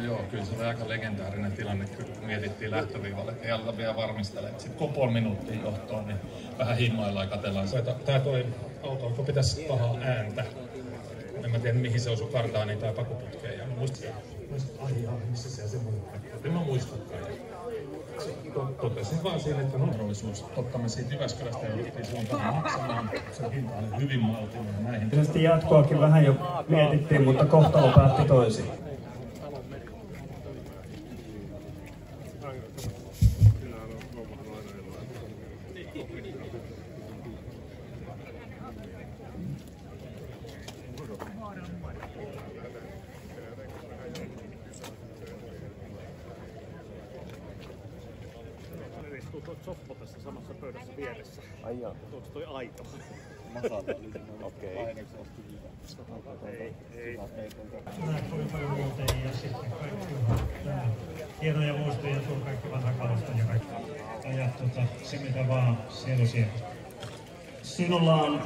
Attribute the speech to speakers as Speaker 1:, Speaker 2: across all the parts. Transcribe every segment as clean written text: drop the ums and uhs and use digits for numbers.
Speaker 1: No joo, kyllä se oli aika legendaarinen tilanne, kun mietittiin lähtöviivalle, että Jalka vielä varmistelee. Sitten kun puoli minuuttia johtoon, niin vähän himmaillaan ja katsellaan. Tää toi auto, kun pitäisi pahaa ääntä. En mä tiedä mihin se osui kartaaniin tai pakuputkeen. Ja mä muistin, missä se on semmoinen paikka. En mä muistakaan. Totesin vaan siinä, että mahdollisuus. Totta me siitä Jyväskylästä jouduttiin suuntaan maksamaan. Se hinta oli hyvin maltillinen näihin.
Speaker 2: Tietysti jatkoakin vähän jo mietittiin, mutta kohtalo päätti toisin.
Speaker 3: Tuo soppo tässä samassa pöydässä vieressä.
Speaker 4: Ai joo.
Speaker 3: Onko toi aito?
Speaker 4: Okei.
Speaker 3: Ei.
Speaker 2: Tuli paljon muuta ja sitten kaikki hienoja muistoja, tuo kaikki vanha kalusto ja kaikki. Ja se mitä vaan siellä. Sinulla on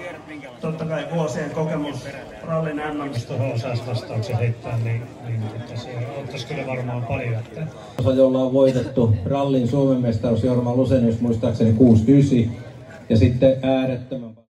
Speaker 2: totta kai vuosien kokemus rallin MM. Tuohon osaisi vastauksen heittää, niin se ottaisi kyllä varmaan paljon.
Speaker 5: Jolla on voitettu rallin Suomen mestaruus Jorma Lusenius muistaakseni 69 ja sitten äärettömän